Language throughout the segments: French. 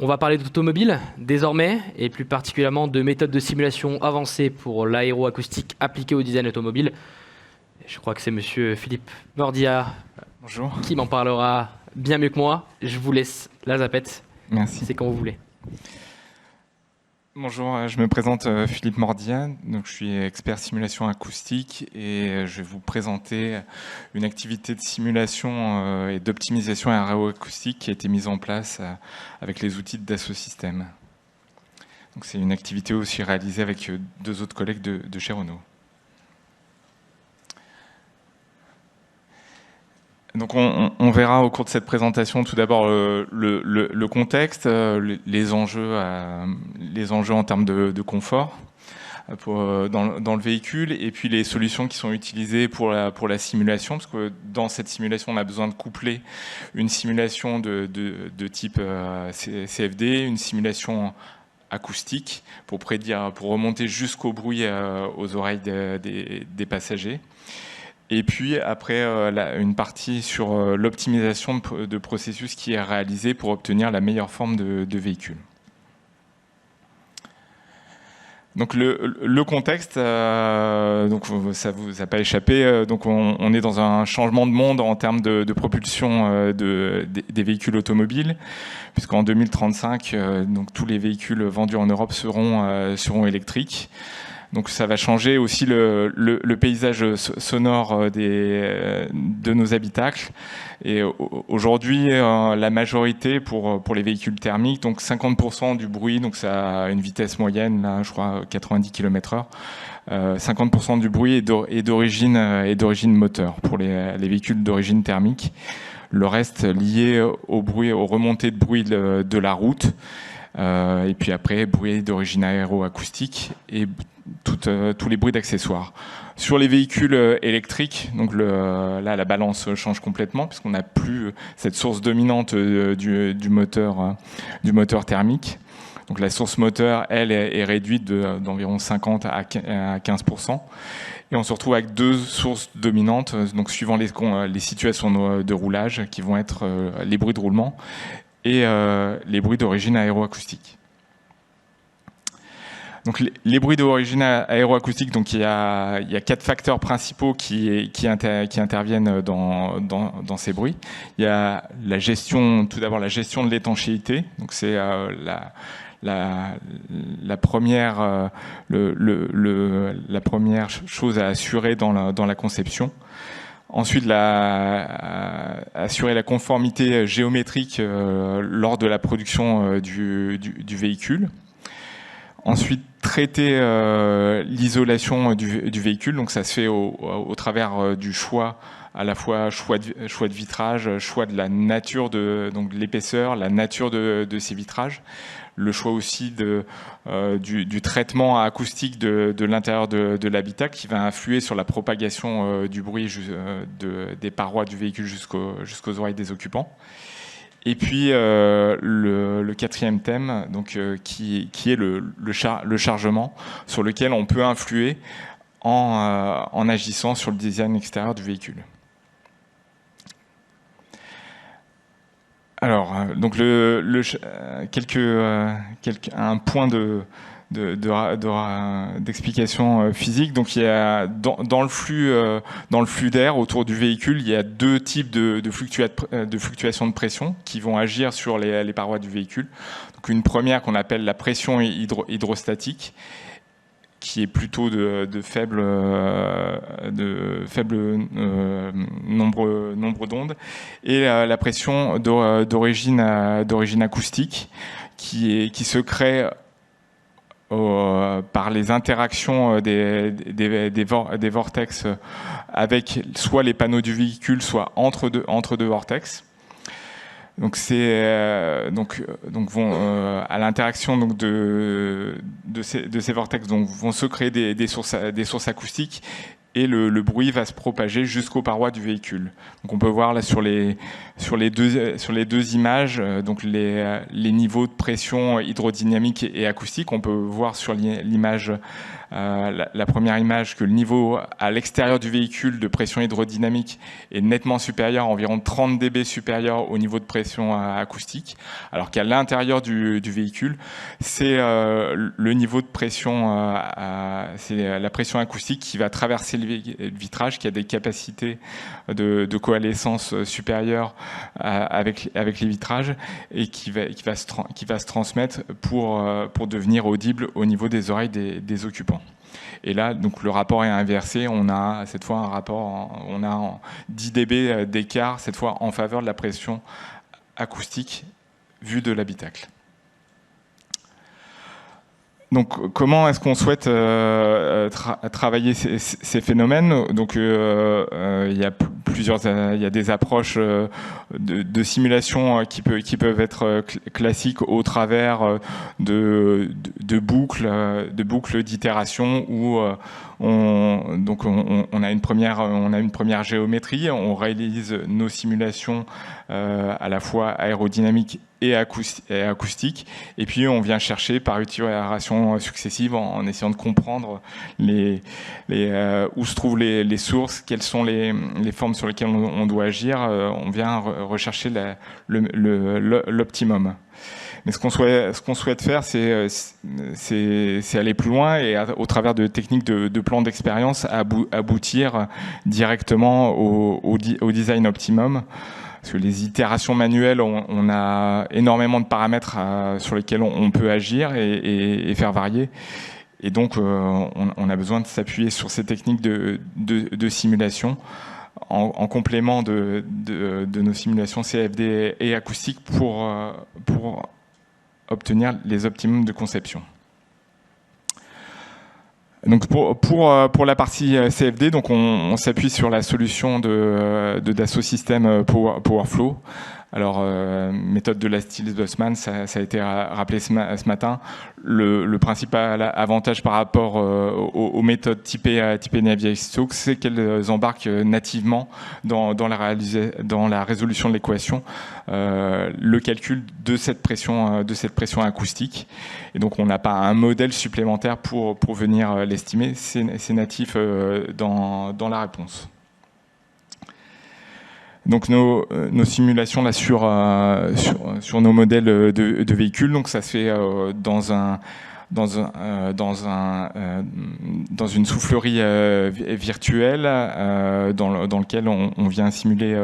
On va parler d'automobile désormais, et plus particulièrement de méthodes de simulation avancées pour l'aéroacoustique appliquée au design automobile. Je crois que c'est monsieur Philippe Mordia Bonjour. qui m'en parlera bien mieux que moi. Je vous laisse la zapette. Merci. C'est quand vous voulez. Bonjour, je me présente Philippe Mordia, donc je suis expert simulation acoustique et je vais vous présenter une activité de simulation et d'optimisation aéroacoustique qui a été mise en place avec les outils de Dassault Systèmes. Donc c'est une activité aussi réalisée avec deux autres collègues de chez Renault. Donc on verra au cours de cette présentation tout d'abord le contexte, les enjeux en termes de confort dans le véhicule, et puis les solutions qui sont utilisées pour la simulation, parce que dans cette simulation on a besoin de coupler une simulation de type CFD, une simulation acoustique pour remonter jusqu'au bruit aux oreilles des passagers. Et puis après, une partie sur l'optimisation de processus qui est réalisée pour obtenir la meilleure forme de véhicule. Donc le contexte, donc ça vous a pas échappé. Donc on est dans un changement de monde en termes de propulsion des véhicules automobiles, puisqu'en 2035, donc tous les véhicules vendus en Europe seront électriques. Donc ça va changer aussi le paysage sonore de nos habitacles. Et aujourd'hui, la majorité pour les véhicules thermiques, donc 50% du bruit, donc ça a une vitesse moyenne, là, je crois 90 km/h. 50% du bruit est d'origine moteur pour les véhicules d'origine thermique. Le reste lié au bruit, aux remontées de bruit de la route. Et puis après, bruit d'origine aéroacoustique et tous les bruits d'accessoires. Sur les véhicules électriques, donc là la balance change complètement puisqu'on n'a plus cette source dominante du moteur thermique. Donc la source moteur, elle, est réduite d'environ 50 à 15%. Et on se retrouve avec deux sources dominantes, donc suivant les situations de roulage, qui vont être les bruits de roulement et les bruits d'origine aéroacoustique. Donc les bruits d'origine aéroacoustique, donc il y a 4 facteurs principaux qui interviennent dans ces bruits. Il y a tout d'abord la gestion de l'étanchéité. Donc c'est la première chose à assurer dans la conception. Ensuite, assurer la conformité géométrique lors de la production du véhicule. Ensuite, traiter l'isolation du véhicule. Donc ça se fait au travers du choix, à la fois choix de vitrage, choix de la nature de l'épaisseur, la nature de ces vitrages. Le choix aussi du traitement acoustique de l'intérieur de l'habitacle qui va influer sur la propagation du bruit des parois du véhicule jusqu'aux oreilles des occupants. Et puis le quatrième thème, donc, qui est le chargement, sur lequel on peut influer en agissant sur le design extérieur du véhicule. Alors, donc un point d'explication physique. Donc il y a dans le flux d'air autour du véhicule, il y a deux types de fluctuations de pression qui vont agir sur les parois du véhicule. Donc une première qu'on appelle la pression hydrostatique, qui est plutôt de faible nombre d'ondes, et la pression d'origine acoustique qui se crée par les interactions des vortex avec soit les panneaux du véhicule, soit entre deux vortex. Donc à l'interaction de ces vortex vont se créer des sources acoustiques et le bruit va se propager jusqu'aux parois du véhicule. Donc on peut voir là sur les deux images donc les niveaux de pression hydrodynamique et acoustique. On peut voir sur l'image, la première image, que le niveau à l'extérieur du véhicule de pression hydrodynamique est nettement supérieur, environ 30 dB supérieur au niveau de pression acoustique, alors qu'à l'intérieur du véhicule, c'est le niveau de pression, c'est la pression acoustique qui va traverser le vitrage, qui a des capacités de coalescence supérieures avec les vitrages et qui va se transmettre pour devenir audible au niveau des oreilles des occupants. Et là, donc, le rapport est inversé. On a cette fois un rapport, on a 10 dB d'écart, cette fois en faveur de la pression acoustique vue de l'habitacle. Donc, comment est-ce qu'on souhaite travailler ces phénomènes? Donc, il y a des approches de simulation qui peuvent être classiques au travers de boucles d'itération où on a une première géométrie, on réalise nos simulations à la fois aérodynamiques et acoustique, et puis on vient chercher par itération successive en essayant de comprendre où se trouvent les sources, quelles sont les formes sur lesquelles on doit agir. On vient rechercher l'optimum. Mais ce qu'on souhaite faire, c'est aller plus loin et au travers de techniques de plans d'expérience aboutir directement au design optimum. Parce que les itérations manuelles, on a énormément de paramètres sur lesquels on peut agir et faire varier. Et donc, on a besoin de s'appuyer sur ces techniques de simulation en complément de nos simulations CFD et acoustiques pour obtenir les optimums de conception. Donc pour la partie CFD, donc on s'appuie sur la solution de Dassault Systèmes PowerFlow. Alors, méthode de Lastil-Bosman, ça a été rappelé ce matin. Le principal avantage par rapport aux méthodes typées Navier-Stokes, c'est qu'elles embarquent nativement dans la résolution de l'équation le calcul de cette pression acoustique. Et donc, on n'a pas un modèle supplémentaire pour venir l'estimer. C'est natif dans la réponse. Donc nos simulations là sur nos modèles de véhicules, donc ça se fait dans une soufflerie virtuelle dans lequel on vient simuler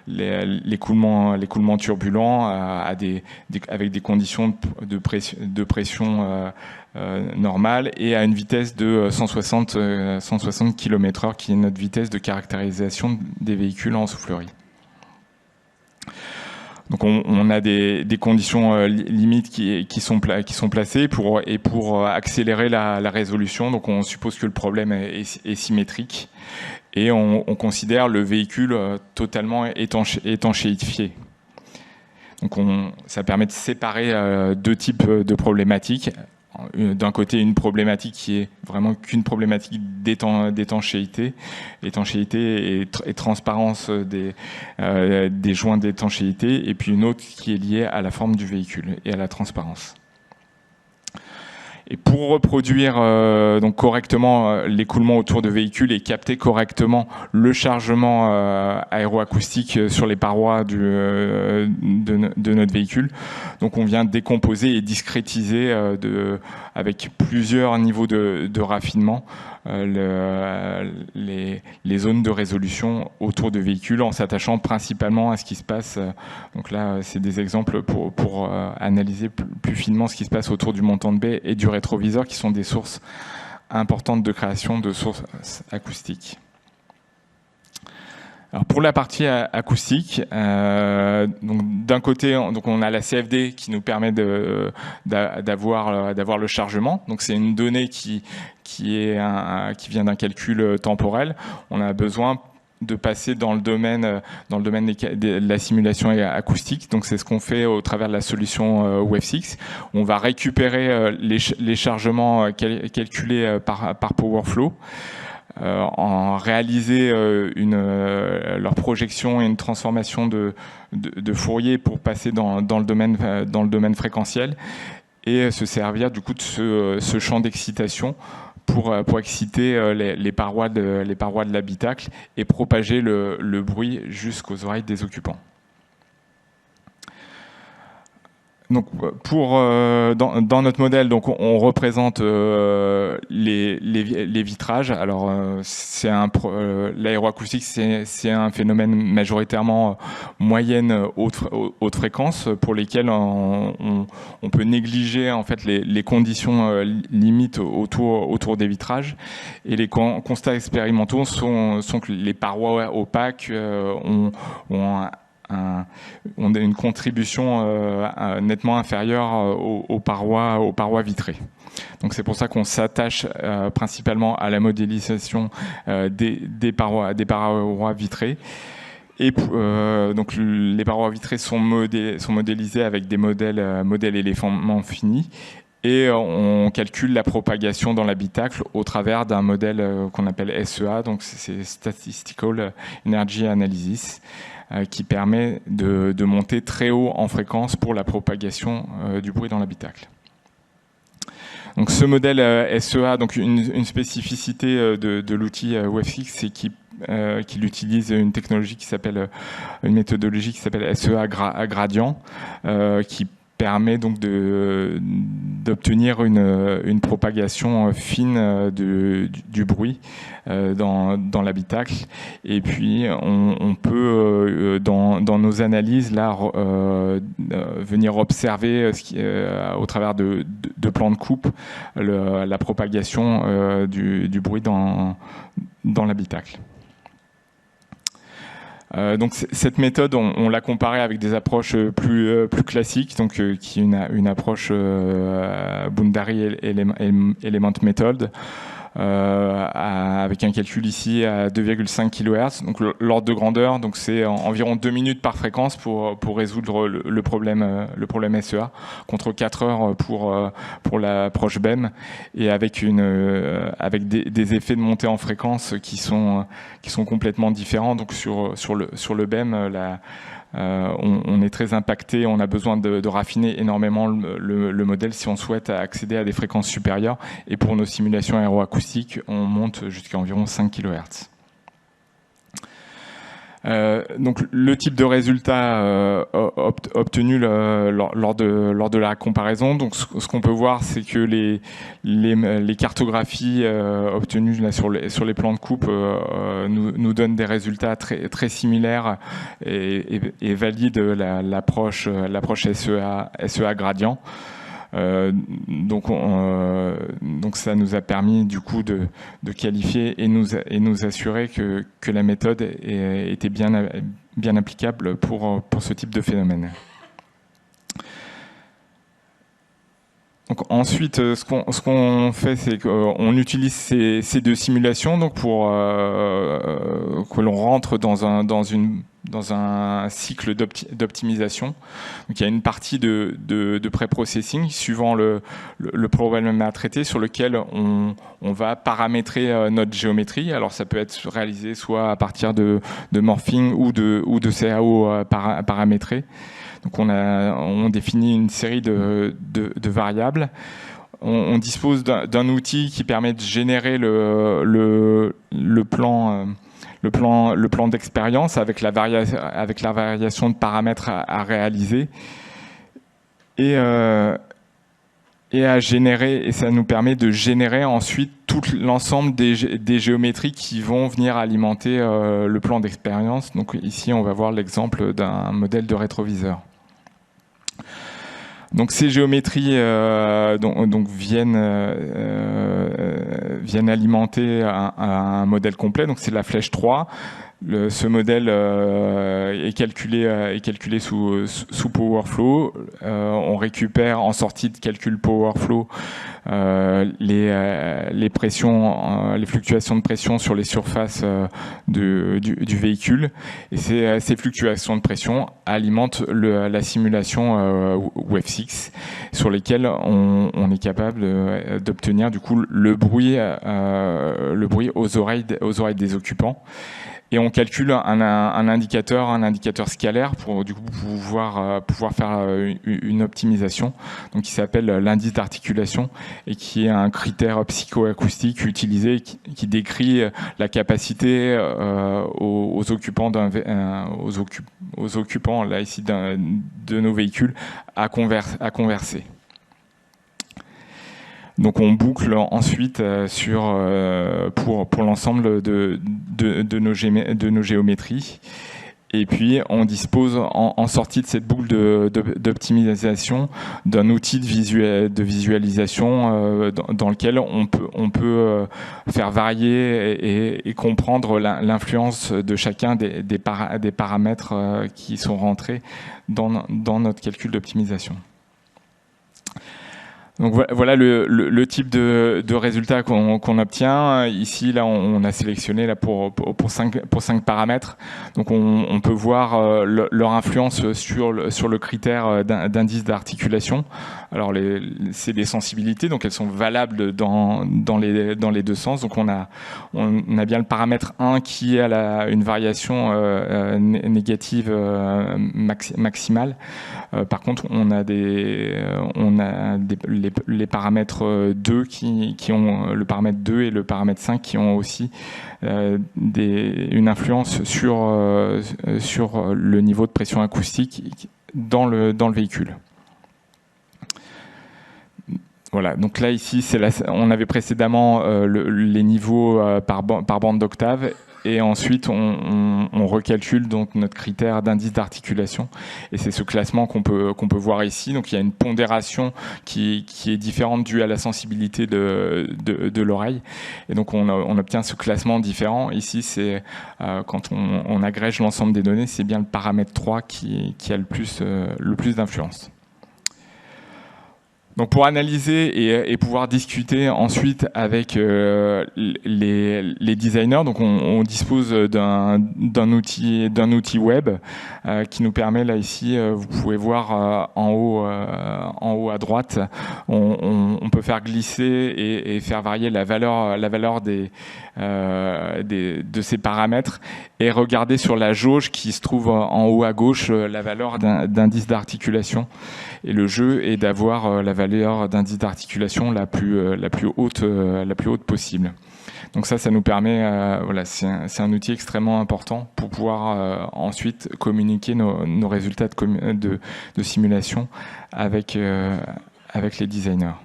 l'écoulement turbulent avec des conditions de pression normale et à une vitesse de 160 km/h qui est notre vitesse de caractérisation des véhicules en soufflerie. Donc on a des conditions limites qui sont placées pour accélérer la résolution. Donc on suppose que le problème est symétrique et on considère le véhicule totalement étanchéifié. Donc ça permet de séparer deux types de problématiques. D'un côté, une problématique qui est vraiment qu'une problématique d'étanchéité et transparence des joints d'étanchéité, et puis une autre qui est liée à la forme du véhicule et à la transparence. Et pour reproduire donc correctement l'écoulement autour de véhicules et capter correctement le chargement aéroacoustique sur les parois de notre véhicule, donc on vient décomposer et discrétiser avec plusieurs niveaux de raffinement les zones de résolution autour de véhicules en s'attachant principalement à ce qui se passe. Donc là, c'est des exemples pour analyser plus finement ce qui se passe autour du montant de baie et du rétroviseur, qui sont des sources importantes de création de sources acoustiques. Alors pour la partie acoustique, donc d'un côté, on a la CFD qui nous permet d'avoir le chargement. Donc c'est une donnée qui vient d'un calcul temporel. On a besoin de passer dans le domaine de la simulation acoustique. Donc c'est ce qu'on fait au travers de la solution WaveSix. On va récupérer les chargements calculés par PowerFlow. en réaliser leur projection et une transformation de Fourier pour passer dans le domaine fréquentiel, et se servir du coup de ce champ d'excitation pour exciter les parois de l'habitacle et propager le bruit jusqu'aux oreilles des occupants. Donc, dans notre modèle, donc on représente les vitrages. Alors, l'aéroacoustique, c'est un phénomène majoritairement moyenne haute fréquence, pour lesquels on peut négliger en fait les conditions limites autour des vitrages. Et les constats expérimentaux sont que les parois opaques on a une contribution nettement inférieure aux parois vitrées. Donc c'est pour ça qu'on s'attache principalement à la modélisation des parois vitrées. Et donc les parois vitrées sont modélisées avec des modèles éléments finis. Et on calcule la propagation dans l'habitacle au travers d'un modèle qu'on appelle SEA, donc c'est Statistical Energy Analysis, qui permet de monter très haut en fréquence pour la propagation du bruit dans l'habitacle. Donc ce modèle SEA, donc une spécificité de l'outil WaveFX, c'est qu'il utilise une méthodologie qui s'appelle SEA gradient, qui permet donc d'obtenir une propagation fine du bruit dans l'habitacle. Et puis on peut dans nos analyses là venir observer au travers de plans de coupe la propagation du bruit dans l'habitacle. Donc cette méthode, on l'a comparée avec des approches plus classiques, donc qui est une approche Boundary Element Method, avec un calcul ici à 2,5 kHz. Donc l'ordre de grandeur, donc c'est environ 2 minutes par fréquence pour résoudre le problème SEA, contre 4 heures pour l'approche BEM, et avec des effets de montée en fréquence qui sont complètement différents. Donc sur le BEM, on est très impacté, on a besoin de raffiner énormément le modèle si on souhaite accéder à des fréquences supérieures, et pour nos simulations aéroacoustiques, on monte jusqu'à environ 5 kHz. Donc le type de résultat obtenu lors de la comparaison, donc ce qu'on peut voir, c'est que les cartographies obtenues là sur les plans de coupe nous donnent des résultats très similaires et valident l'approche SEA gradient. Donc ça nous a permis du coup de qualifier et nous assurer que la méthode était bien applicable pour ce type de phénomène. Donc ensuite, ce qu'on fait, c'est qu'on utilise ces deux simulations donc pour que l'on rentre dans un cycle d'optimisation. Donc il y a une partie de pré-processing suivant le problème à traiter, sur lequel on va paramétrer notre géométrie. Alors ça peut être réalisé soit à partir de morphing ou de CAO paramétré. Donc on définit une série de variables. On dispose d'un outil qui permet de générer le plan d'expérience avec la variation de paramètres à réaliser et à générer, et ça nous permet de générer ensuite tout l'ensemble des géométries qui vont venir alimenter le plan d'expérience. Donc ici on va voir l'exemple d'un modèle de rétroviseur. Donc ces géométries viennent alimenter un modèle complet. Donc c'est la flèche 3. Ce modèle est calculé sous PowerFlow. On récupère en sortie de calcul PowerFlow les pressions, les fluctuations de pression sur les surfaces du véhicule. Et ces fluctuations de pression alimentent la simulation WEF6, sur lesquelles on est capable d'obtenir du coup le bruit aux oreilles des occupants. Et on calcule un indicateur scalaire pour du coup pouvoir faire une optimisation, donc qui s'appelle l'indice d'articulation et qui est un critère psychoacoustique utilisé qui décrit la capacité aux occupants là ici de nos véhicules à converser. Donc on boucle ensuite pour l'ensemble de nos géométries. Et puis on dispose en sortie de cette boucle d'optimisation d'un outil de visualisation dans lequel on peut faire varier et comprendre l'influence de chacun des paramètres qui sont rentrés dans notre calcul d'optimisation. Donc voilà le type de résultat qu'on obtient. Ici, là, on a sélectionné là pour 5 paramètres. Donc on peut voir leur influence sur le critère d'indice d'articulation. Alors c'est des sensibilités, donc elles sont valables dans les deux sens. Donc on a bien le paramètre 1 qui a une variation négative maximale. Par contre, on a les paramètres 2 qui ont le paramètre 2 et le paramètre 5 qui ont aussi une influence sur le niveau de pression acoustique dans le véhicule. Voilà, donc là ici, on avait précédemment les niveaux par bande d'octave. Et ensuite, on recalcule donc notre critère d'indice d'articulation. Et c'est ce classement qu'on peut voir ici. Donc il y a une pondération qui est différente due à la sensibilité de l'oreille. Et donc on obtient ce classement différent. Ici, c'est quand on agrège l'ensemble des données, c'est bien le paramètre 3 qui a le plus d'influence. Donc pour analyser et pouvoir discuter ensuite avec les designers, donc on dispose d'un outil web qui nous permet, là ici, vous pouvez voir en haut à droite, on peut faire glisser et faire varier la valeur de ces paramètres et regarder sur la jauge qui se trouve en haut à gauche la valeur d'indice d'articulation. Et le jeu est d'avoir la valeur d'indice d'articulation la plus haute possible. Donc ça nous permet, voilà, c'est un outil extrêmement important pour pouvoir ensuite communiquer nos résultats de simulation avec les designers.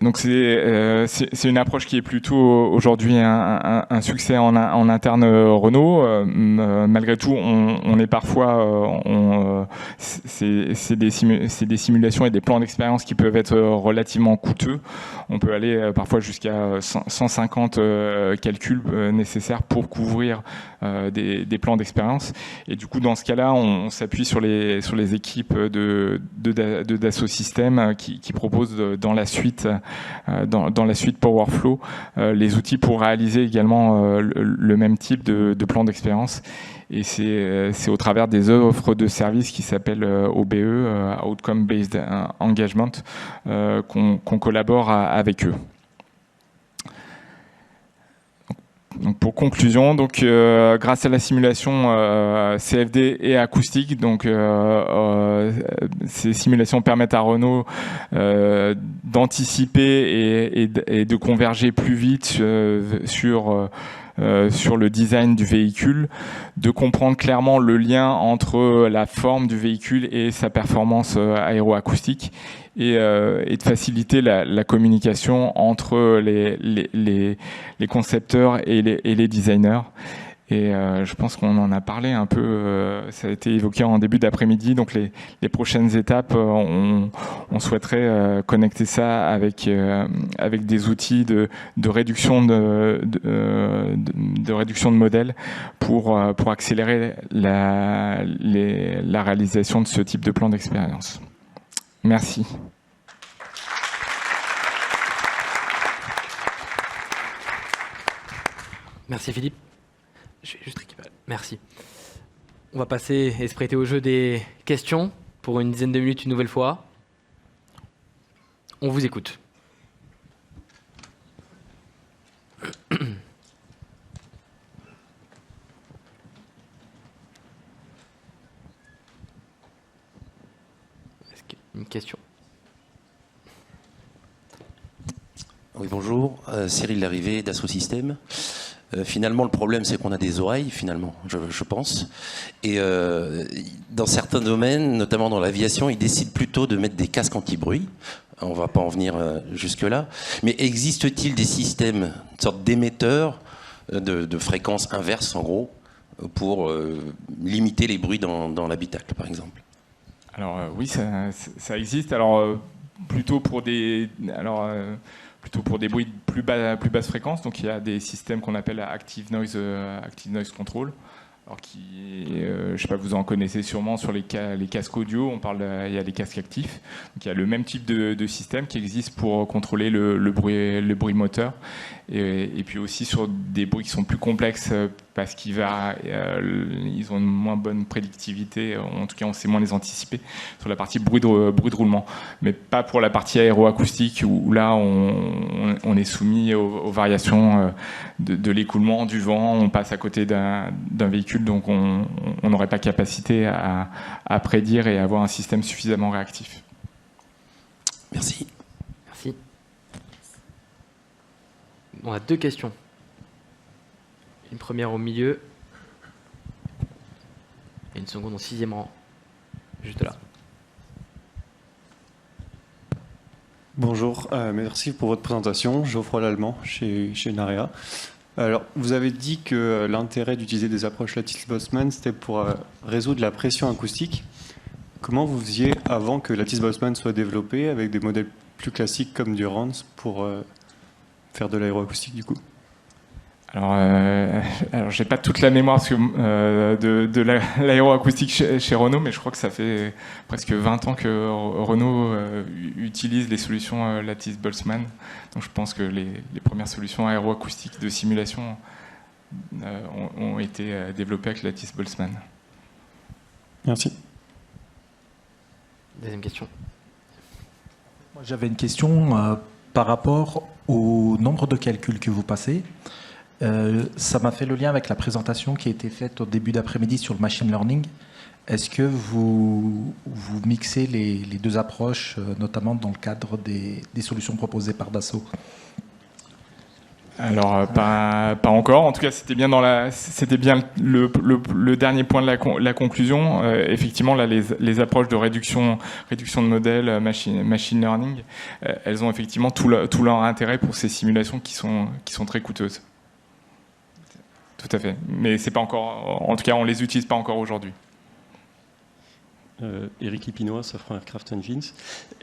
Donc c'est une approche qui est plutôt aujourd'hui un succès en interne Renault. Malgré tout, on est parfois, c'est des simulations et des plans d'expérience qui peuvent être relativement coûteux. On peut aller parfois jusqu'à 150 calculs nécessaires pour couvrir des plans d'expérience. Et du coup, dans ce cas-là, on s'appuie sur les équipes de Dassault Systèmes qui proposent dans la suite PowerFlow les outils pour réaliser également le même type de plan d'expérience. Et c'est au travers des offres de services qui s'appellent OBE, Outcome Based Engagement, qu'on collabore avec eux. Donc pour conclusion, grâce à la simulation CFD et acoustique, ces simulations permettent à Renault d'anticiper et de converger plus vite sur le design du véhicule, de comprendre clairement le lien entre la forme du véhicule et sa performance aéroacoustique, et de faciliter la communication entre les concepteurs et les designers. Et je pense qu'on en a parlé un peu, ça a été évoqué en début d'après-midi. Donc les prochaines étapes, on souhaiterait connecter ça avec des outils de réduction de réduction de modèles pour accélérer la réalisation de ce type de plan d'expérience. Merci. Merci Philippe. Je vais juste récupérer. Merci. On va passer et se prêter au jeu des questions pour une dizaine de minutes une nouvelle fois. On vous écoute. Est-ce qu'il y a une question ? Oui, bonjour. Cyril Larrivé d'Assaut Systèmes. Finalement, le problème, c'est qu'on a des oreilles, finalement, je pense. Et dans certains domaines, notamment dans l'aviation, ils décident plutôt de mettre des casques anti-bruit. On ne va pas en venir jusque-là. Mais existe-t-il des systèmes, une sorte d'émetteurs de fréquences inverses, en gros, pour limiter les bruits dans l'habitacle, par exemple ? Alors oui, ça existe. Alors plutôt pour des bruits de plus basse fréquence. Donc il y a des systèmes qu'on appelle Active Noise Control. Alors je sais pas, vous en connaissez sûrement sur les casques audio. Il y a les casques actifs. Donc il y a le même type de système qui existe pour contrôler le bruit moteur. Et puis aussi sur des bruits qui sont plus complexes parce qu'ils ont une moins bonne prédictivité. En tout cas, on sait moins les anticiper sur la partie bruit de roulement, mais pas pour la partie aéroacoustique où là on est soumis aux variations de l'écoulement, du vent. On passe à côté d'un véhicule, donc on n'aurait pas capacité à prédire et à avoir un système suffisamment réactif. Merci. Merci. On a deux questions. Une première au milieu et une seconde au 6e rang, juste là. Bonjour, merci pour votre présentation. Geoffroy Lallemand chez Narea. Alors, vous avez dit que l'intérêt d'utiliser des approches Lattice-Boltzmann, c'était pour résoudre la pression acoustique. Comment vous faisiez avant que Lattice-Boltzmann soit développé avec des modèles plus classiques comme Durance pour faire de l'aéroacoustique du coup ? Alors j'ai pas toute la mémoire de l'aéroacoustique chez Renault, mais je crois que ça fait presque 20 ans que Renault utilise les solutions Lattice-Boltzmann. Donc je pense que les premières solutions aéroacoustiques de simulation ont été développées avec Lattice-Boltzmann. Merci. Deuxième question. Moi, j'avais une question par rapport au nombre de calculs que vous passez. Ça m'a fait le lien avec la présentation qui a été faite au début d'après-midi sur le machine learning. Est-ce que vous mixez les deux approches, notamment dans le cadre des solutions proposées par Dassault ? Alors pas encore. En tout cas, c'était bien le dernier point de la conclusion. Effectivement, là, les approches de réduction de modèles, machine learning, elles ont effectivement tout leur intérêt pour ces simulations qui sont très coûteuses. Tout à fait. Mais c'est pas encore. En tout cas, on les utilise pas encore aujourd'hui. Éric Lipinois, Safran Aircraft Engines.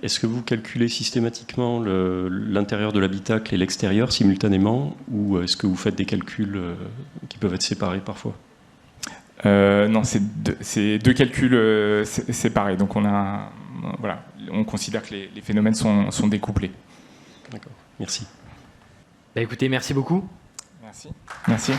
Est-ce que vous calculez systématiquement l'intérieur de l'habitacle et l'extérieur simultanément, ou est-ce que vous faites des calculs qui peuvent être séparés parfois ? Non, c'est deux calculs séparés. Donc on considère que les phénomènes sont découplés. D'accord. Merci. Écoutez, merci beaucoup. Merci.